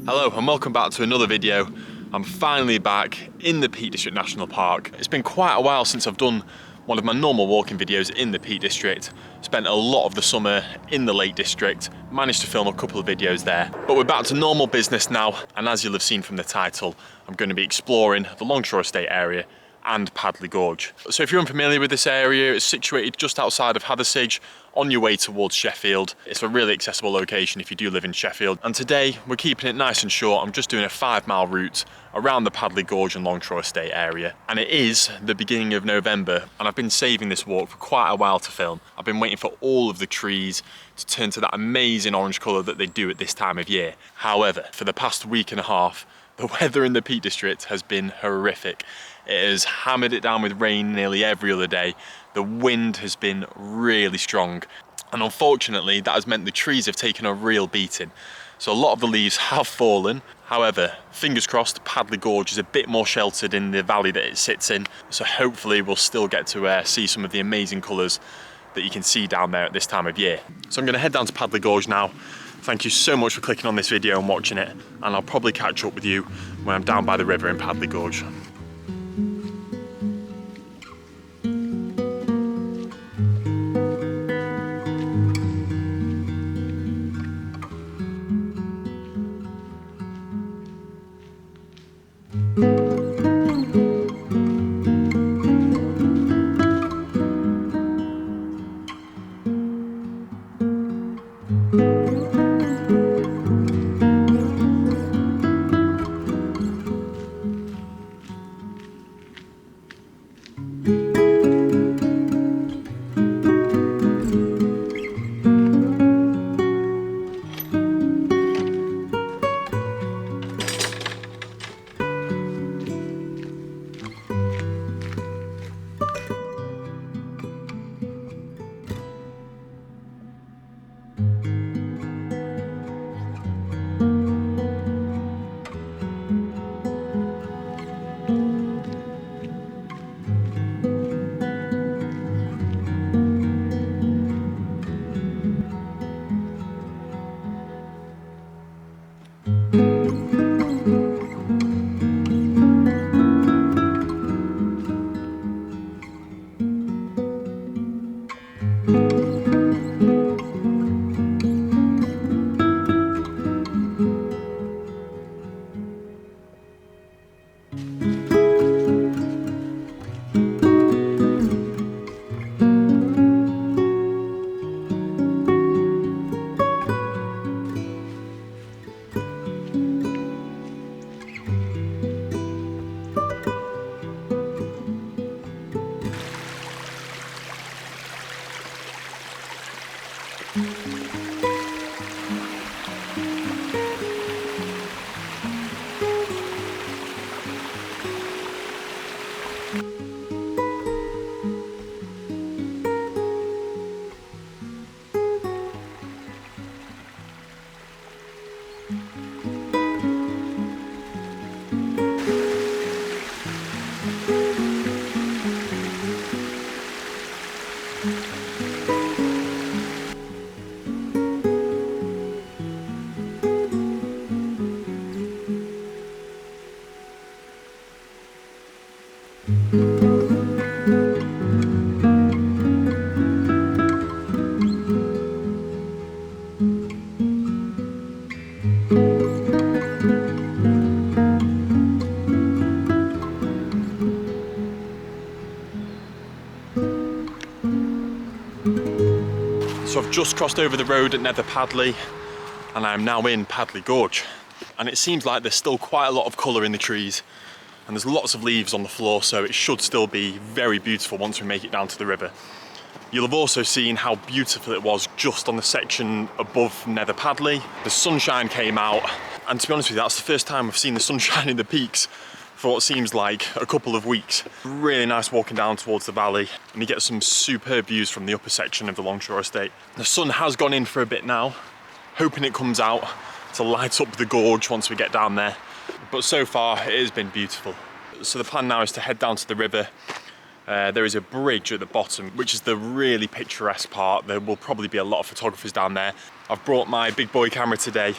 Hello and welcome back to another video. I'm finally back in the Peak District National Park. It's been quite a while since I've done one of my normal walking videos in the Peak District. Spent a lot of the summer in the Lake District, managed to film a couple of videos there. But we're back to normal business now, and as you'll have seen from the title, I'm going to be exploring the Longshaw Estate area and PADLEY Gorge. So if you're unfamiliar with this area, it's situated just outside of Hathersage on your way towards Sheffield. It's a really accessible location if you do live in Sheffield. And today we're keeping it nice and short. I'm just doing a 5-mile route around the PADLEY Gorge and Longshaw Estate area. And it is the beginning of November, and I've been saving this walk for quite a while to film. I've been waiting for all of the trees to turn to that amazing orange colour that they do at this time of year. However, for the past week and a half, the weather in the Peak District has been horrific. It has hammered it down with rain nearly every other day. The wind has been really strong, and unfortunately that has meant the trees have taken a real beating. So a lot of the leaves have fallen. However, fingers crossed, PADLEY Gorge is a bit more sheltered in the valley that it sits in, so hopefully we'll still get to see some of the amazing colours that you can see down there at this time of year. So I'm going to head down to PADLEY Gorge now. Thank you so much for clicking on this video and watching it, and I'll probably catch up with you when I'm down by the river in PADLEY Gorge. So I've just crossed over the road at Nether Padley, and I'm now in PADLEY Gorge. And it seems like there's still quite a lot of colour in the trees, and there's lots of leaves on the floor, so it should still be very beautiful once we make it down to the river. You'll have also seen how beautiful it was just on the section above Nether Padley. The sunshine came out, and to be honest with you, that's the first time I've seen the sunshine in the peaks for what seems like a couple of weeks. Really nice walking down towards the valley, and you get some superb views from the upper section of the Longshaw Estate. The sun has gone in for a bit now, hoping it comes out to light up the gorge once we get down there. But so far it has been beautiful. So the plan now is to head down to the river. There is a bridge at the bottom, which is the really picturesque part. There will probably be a lot of photographers down there. I've brought my big boy camera today,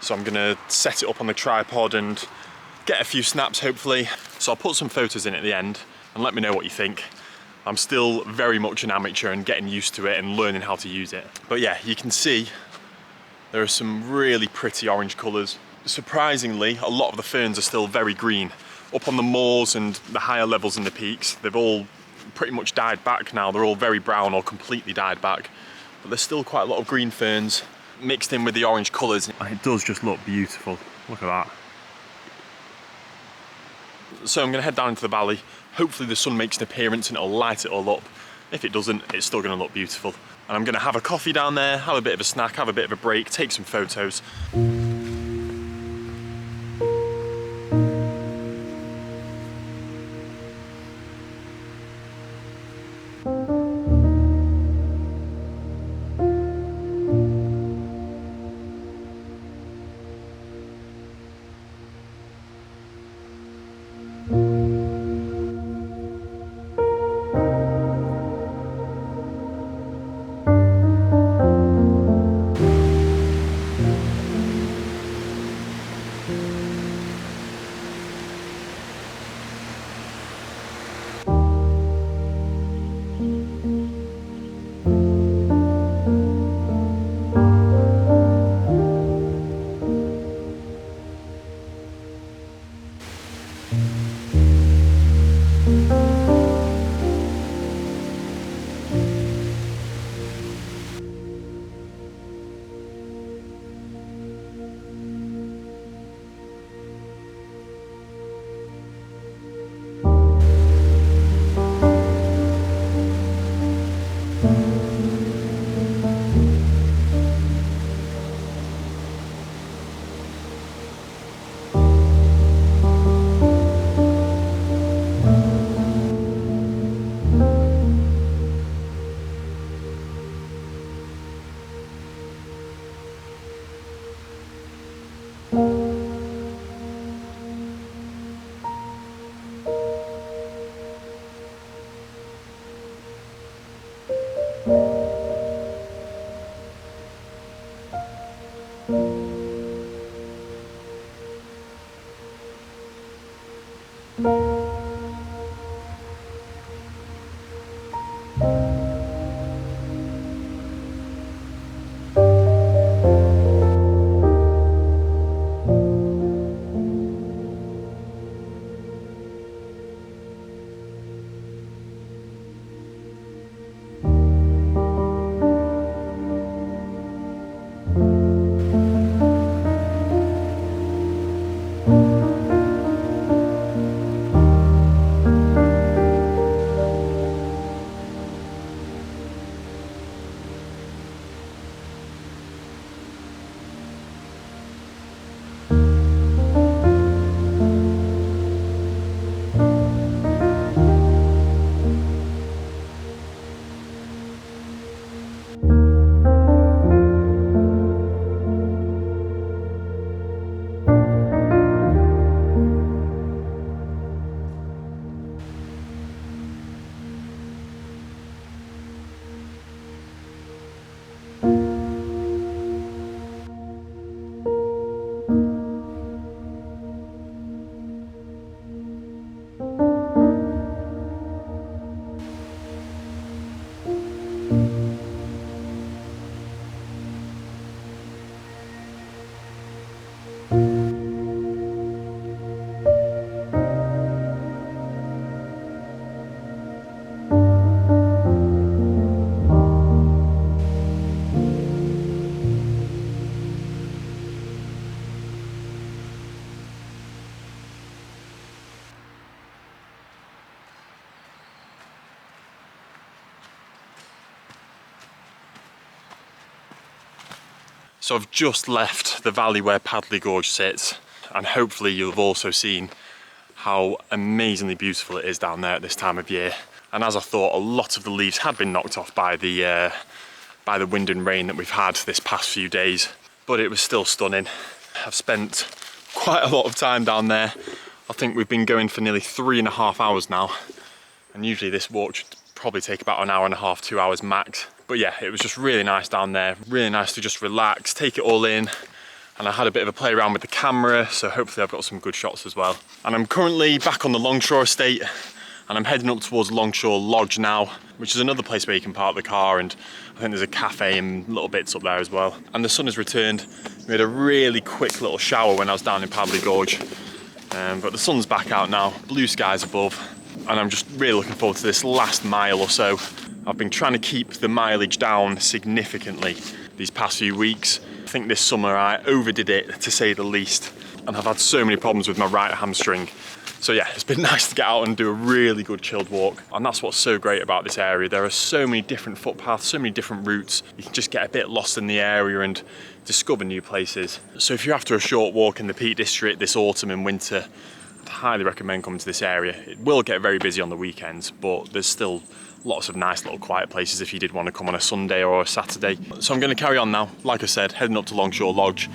So I'm gonna set it up on the tripod and get a few snaps hopefully. So I'll put some photos in at the end and let me know what you think. I'm still very much an amateur and getting used to it and learning how to use it. But yeah, you can see there are some really pretty orange colours. Surprisingly, a lot of the ferns are still very green. Up on the moors and the higher levels in the peaks, they've all pretty much died back now. They're all very brown or completely died back. But there's still quite a lot of green ferns mixed in with the orange colours. And it does just look beautiful. Look at that. So I'm gonna head down into the valley. Hopefully the sun makes an appearance and it'll light it all up. If it doesn't, it's still gonna look beautiful. And I'm gonna have a coffee down there, have a bit of a snack, have a bit of a break, take some photos. So I've just left the valley where PADLEY Gorge sits, and hopefully you'll have also seen how amazingly beautiful it is down there at this time of year. And as I thought, a lot of the leaves had been knocked off by the wind and rain that we've had this past few days, but it was still stunning. I've spent quite a lot of time down there. I think we've been going for nearly 3.5 hours now, and usually this walk should probably take about 1.5 hours, 2 hours max. But yeah, it was just really nice down there, really nice to just relax, take it all in, and I had a bit of a play around with the camera, so hopefully I've got some good shots as well. And I'm currently back on the Longshaw estate, and I'm heading up towards Longshore Lodge now, which is another place where you can park the car, and I think there's a cafe and little bits up there as well. And the sun has returned. We had a really quick little shower when I was down in PADLEY Gorge, but the sun's back out now, blue skies above, and I'm just really looking forward to this last mile or so. I've been trying to keep the mileage down significantly these past few weeks. I think this summer I overdid it, to say the least, and I've had so many problems with my right hamstring. So yeah, it's been nice to get out and do a really good chilled walk. And that's what's so great about this area. There are so many different footpaths, so many different routes. You can just get a bit lost in the area and discover new places. So if you're after a short walk in the Peak District this autumn and winter, I'd highly recommend coming to this area. It will get very busy on the weekends, but there's still lots of nice little quiet places if you did want to come on a Sunday or a Saturday. So I'm going to carry on now. Like I said, heading up to Longshore Lodge.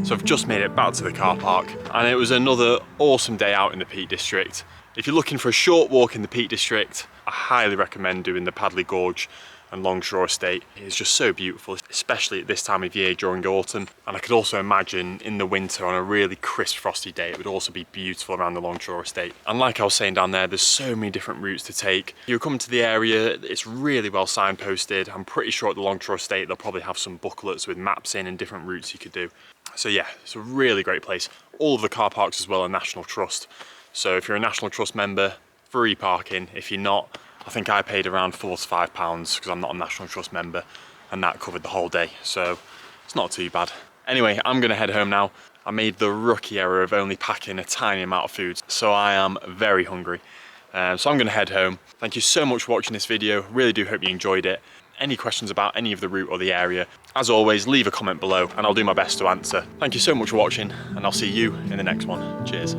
So I've just made it back to the car park, and it was another awesome day out in the Peak District. If you're looking for a short walk in the Peak District, I highly recommend doing the PADLEY Gorge and Longshaw estate. It's just so beautiful, especially at this time of year during autumn. And I could also imagine in the winter on a really crisp frosty day, it would also be beautiful around the Longshaw estate. And like I was saying down there, there's so many different routes to take. You come to the area, it's really well signposted. I'm pretty sure at the Longshaw estate, they'll probably have some booklets with maps in and different routes you could do. So yeah, it's a really great place. All of the car parks as well are National Trust. So if you're a National Trust member, free parking. If you're not, I think I paid around £4 to £5 because I'm not a National Trust member, and that covered the whole day. So it's not too bad. Anyway, I'm gonna head home now. I made the rookie error of only packing a tiny amount of food, so I am very hungry. So I'm gonna head home. Thank you so much for watching this video. Really do hope you enjoyed it. Any questions about any of the route or the area, as always, leave a comment below and I'll do my best to answer. Thank you so much for watching, and I'll see you in the next one. Cheers.